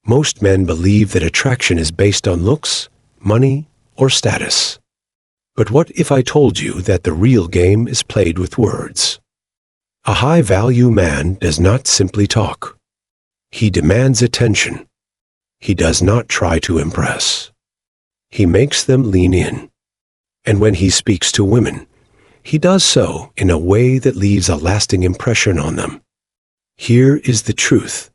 Most men believe that attraction is based on looks, money, or status. But what if I told you that the real game is played with words? A high-value man does not simply talk. He demands attention. He does not try to impress. He makes them lean in. And when he speaks to women, he does so in a way that leaves a lasting impression on them. Here is the truth.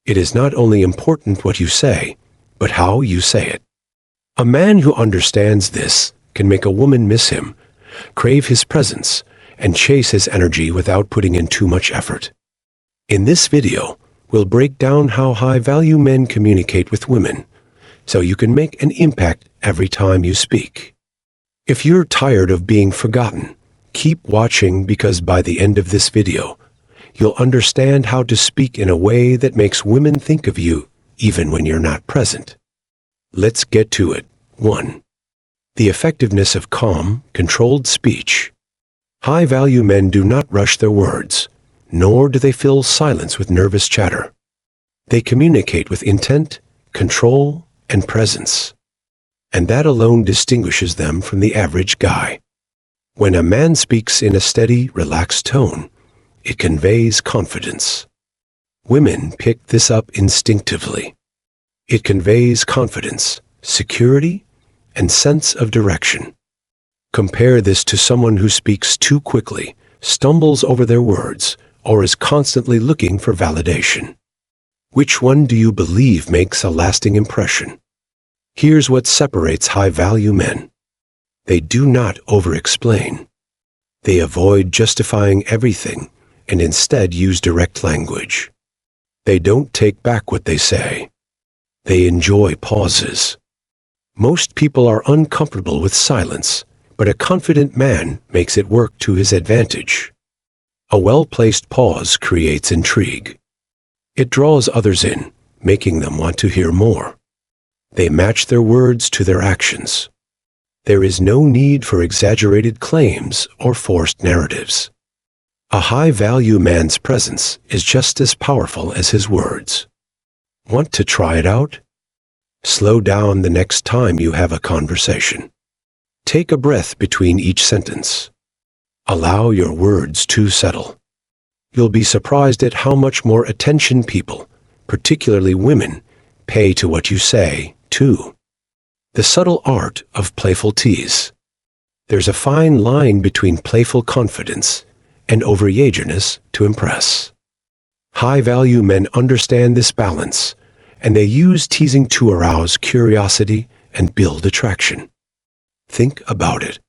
It is not only important what you say, but how you say it. A man who understands this can make a woman miss him, crave his presence, and chase his energy without putting in too much effort. In this video, we'll break down how high-value men communicate with women, so you can make an impact every time you speak. If you're tired of being forgotten, keep watching, because by the end of this video, you'll understand how to speak in a way that makes women think of you even when you're not present. Let's get to it. 1. The effectiveness of calm, controlled speech. High-value men do not rush their words, nor do they fill silence with nervous chatter. They communicate with intent, control, and presence. And that alone distinguishes them from the average guy. When a man speaks in a steady, relaxed tone, it conveys confidence. Women pick this up instinctively. It conveys confidence, security, and sense of direction. Compare this to someone who speaks too quickly, stumbles over their words, or is constantly looking for validation. Which one do you believe makes a lasting impression? Here's what separates high-value men. They do not over-explain. They avoid justifying everything and instead use direct language. They don't take back what they say. They enjoy pauses. Most people are uncomfortable with silence, but a confident man makes it work to his advantage. A well-placed pause creates intrigue. It draws others in, making them want to hear more. They match their words to their actions. There is no need for exaggerated claims or forced narratives. A high-value man's presence is just as powerful as his words. Want to try it out? Slow down the next time you have a conversation. Take a breath between each sentence. Allow your words to settle. You'll be surprised at how much more attention people, particularly women, pay to what you say, too. The subtle art of playful tease. There's a fine line between playful confidence and over-eagerness to impress. High-value men understand this balance, and they use teasing to arouse curiosity and build attraction. Think about it.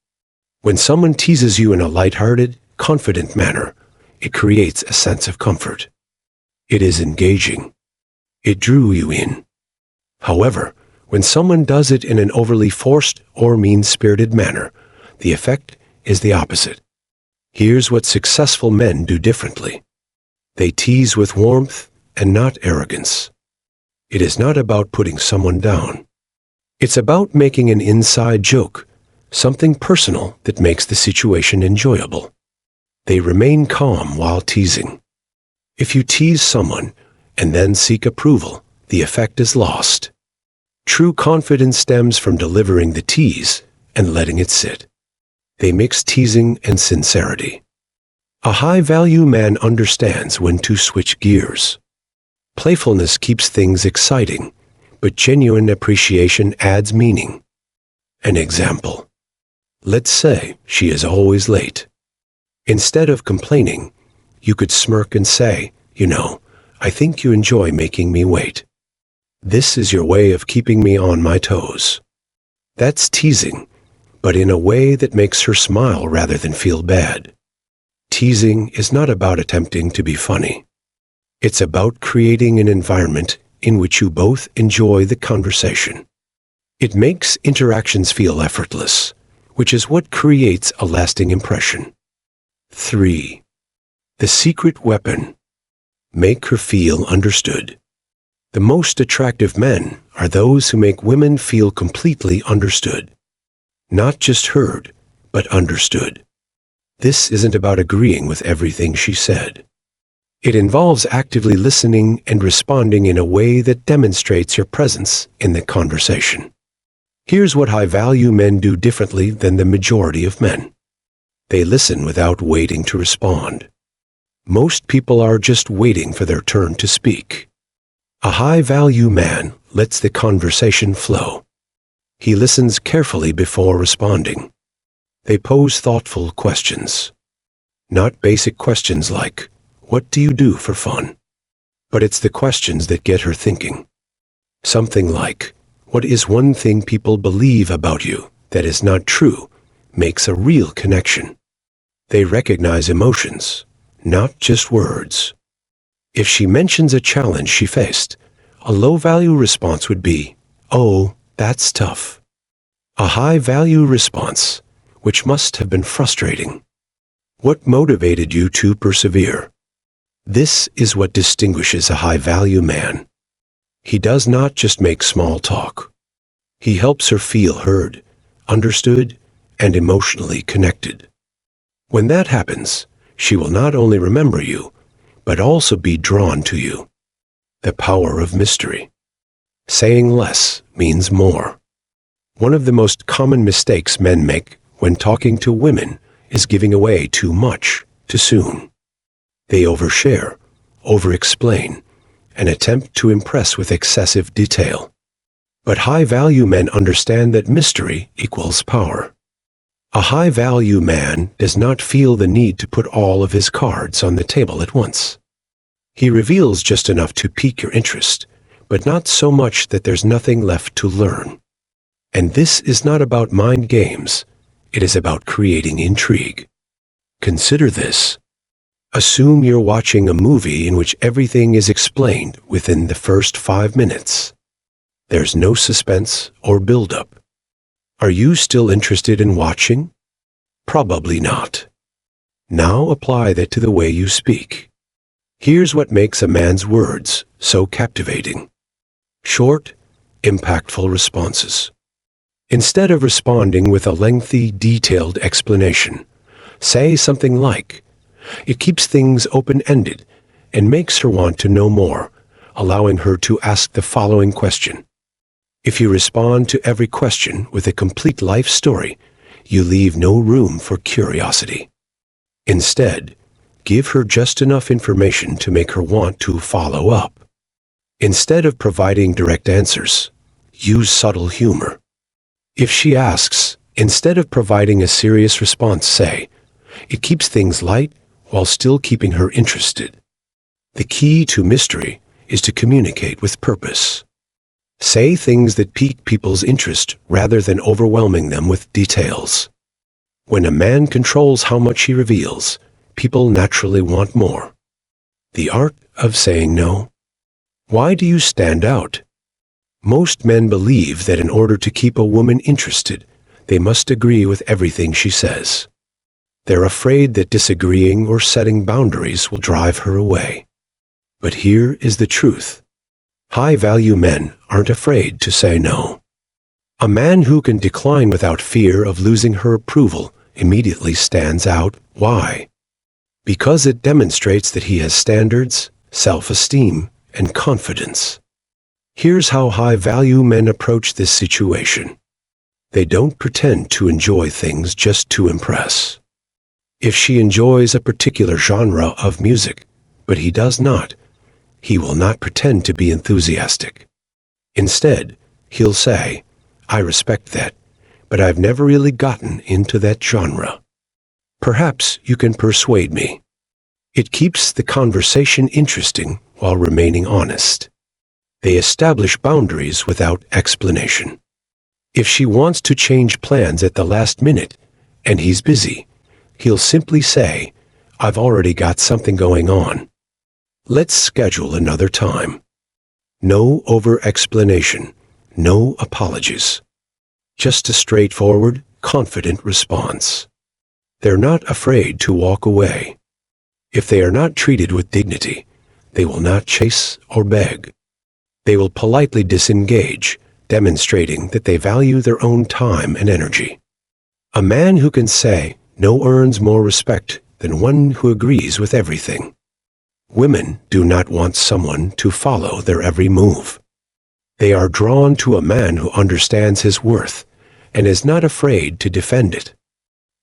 When someone teases you in a lighthearted, confident manner, it creates a sense of comfort. It is engaging. It drew you in. However, when someone does it in an overly forced or mean-spirited manner, the effect is the opposite. Here's what successful men do differently. They tease with warmth and not arrogance. It is not about putting someone down. It's about making an inside joke, something personal that makes the situation enjoyable. They remain calm while teasing. If you tease someone and then seek approval, the effect is lost. True confidence stems from delivering the tease and letting it sit. They mix teasing and sincerity. A high-value man understands when to switch gears. Playfulness keeps things exciting, but genuine appreciation adds meaning. An example. Let's say she is always late. Instead of complaining, you could smirk and say, I think you enjoy making me wait. This is your way of keeping me on my toes. That's teasing, but in a way that makes her smile rather than feel bad. Teasing is not about attempting to be funny. It's about creating an environment in which you both enjoy the conversation. It makes interactions feel effortless, which is what creates a lasting impression. 3. The secret weapon. Make her feel understood. The most attractive men are those who make women feel completely understood. Not just heard, but understood. This isn't about agreeing with everything she said. It involves actively listening and responding in a way that demonstrates your presence in the conversation. Here's what high-value men do differently than the majority of men. They listen without waiting to respond. Most people are just waiting for their turn to speak. A high-value man lets the conversation flow. He listens carefully before responding. They pose thoughtful questions. Not basic questions like, "What do you do for fun?" But it's the questions that get her thinking. Something like, "What is one thing people believe about you that is not true?" makes a real connection. They recognize emotions, not just words. If she mentions a challenge she faced, a low-value response would be, "Oh, that's tough." A high-value response, which must have been frustrating. What motivated you to persevere? This is what distinguishes a high-value man. He does not just make small talk. He helps her feel heard, understood, and emotionally connected. When that happens, she will not only remember you, but also be drawn to you. The power of mystery. Saying less means more. One of the most common mistakes men make when talking to women is giving away too much too soon. They overshare, over-explain, and attempt to impress with excessive detail. But high-value men understand that mystery equals power. A high-value man does not feel the need to put all of his cards on the table at once. He reveals just enough to pique your interest, but not so much that there's nothing left to learn. And this is not about mind games. It is about creating intrigue. Consider this. Assume you're watching a movie in which everything is explained within the first 5 minutes. There's no suspense or build-up. Are you still interested in watching? Probably not. Now apply that to the way you speak. Here's what makes a man's words so captivating. Short, impactful responses. Instead of responding with a lengthy, detailed explanation, say something like, "It keeps things open-ended and makes her want to know more," allowing her to ask the following question. If you respond to every question with a complete life story, you leave no room for curiosity. Instead, give her just enough information to make her want to follow up. Instead of providing direct answers, use subtle humor. If she asks, instead of providing a serious response, say, "It keeps things light while still keeping her interested." The key to mystery is to communicate with purpose. Say things that pique people's interest rather than overwhelming them with details. When a man controls how much he reveals, people naturally want more. The art of saying no. Why do you stand out? Most men believe that in order to keep a woman interested, they must agree with everything she says. They're afraid that disagreeing or setting boundaries will drive her away. But here is the truth. High-value men aren't afraid to say no. A man who can decline without fear of losing her approval immediately stands out. Why? Because it demonstrates that he has standards, self-esteem, and confidence. Here's how high-value men approach this situation. They don't pretend to enjoy things just to impress. If she enjoys a particular genre of music, but he does not, he will not pretend to be enthusiastic. Instead, he'll say, "I respect that, but I've never really gotten into that genre. Perhaps you can persuade me." It keeps the conversation interesting while remaining honest. They establish boundaries without explanation. If she wants to change plans at the last minute, and he's busy, he'll simply say, "I've already got something going on. Let's schedule another time." No over-explanation, no apologies. Just a straightforward, confident response. They're not afraid to walk away. If they are not treated with dignity, they will not chase or beg. They will politely disengage, demonstrating that they value their own time and energy. A man who can say no earns more respect than one who agrees with everything. Women do not want someone to follow their every move. They are drawn to a man who understands his worth and is not afraid to defend it.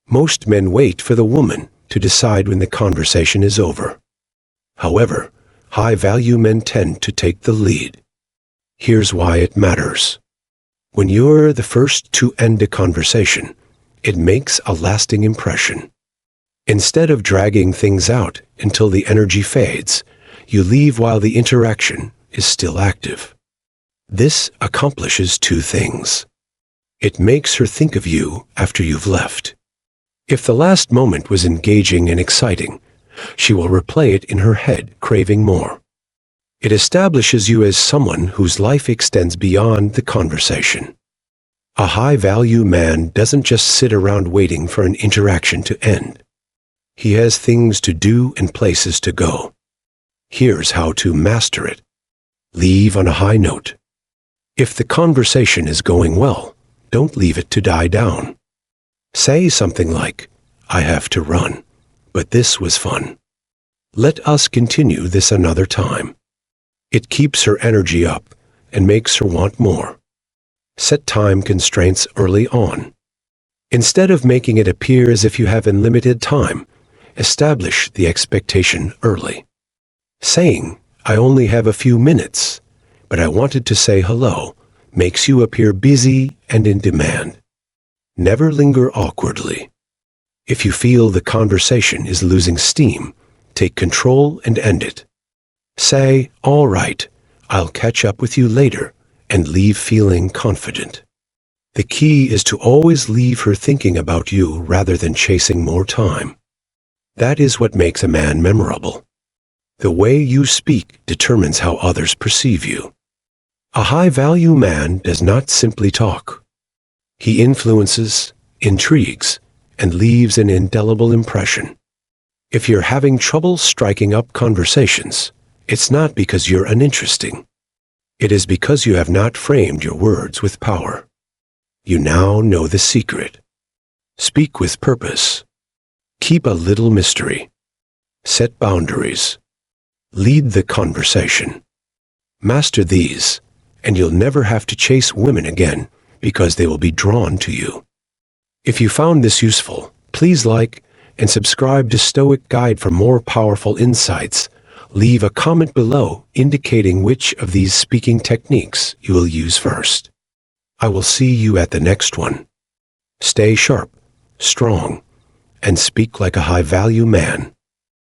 Most men wait for the woman to decide when the conversation is over. However, high-value men tend to take the lead. Here's why it matters. When you're the first to end a conversation, it makes a lasting impression. Instead of dragging things out until the energy fades, you leave while the interaction is still active. This accomplishes two things. It makes her think of you after you've left. If the last moment was engaging and exciting, she will replay it in her head, craving more. It establishes you as someone whose life extends beyond the conversation. A high-value man doesn't just sit around waiting for an interaction to end. He has things to do and places to go. Here's how to master it. Leave on a high note. If the conversation is going well, don't leave it to die down. Say something like, "I have to run, but this was fun. Let us continue this another time." It keeps her energy up and makes her want more. Set time constraints early on. Instead of making it appear as if you have unlimited time, establish the expectation early. Saying, "I only have a few minutes, but I wanted to say hello," makes you appear busy and in demand. Never linger awkwardly. If you feel the conversation is losing steam, take control and end it. Say, "All right, I'll catch up with you later," and leave feeling confident. The key is to always leave her thinking about you rather than chasing more time. That is what makes a man memorable. The way you speak determines how others perceive you. A high-value man does not simply talk. He influences, intrigues, and leaves an indelible impression. If you're having trouble striking up conversations, it's not because you're uninteresting. It is because you have not framed your words with power. You now know the secret. Speak with purpose. Keep a little mystery. Set boundaries. Lead the conversation. Master these, and you'll never have to chase women again because they will be drawn to you. If you found this useful, please like and subscribe to Stoic Guide for more powerful insights. Leave a comment below indicating which of these speaking techniques you will use first. I will see you at the next one. Stay sharp, strong, and speak like a high-value man.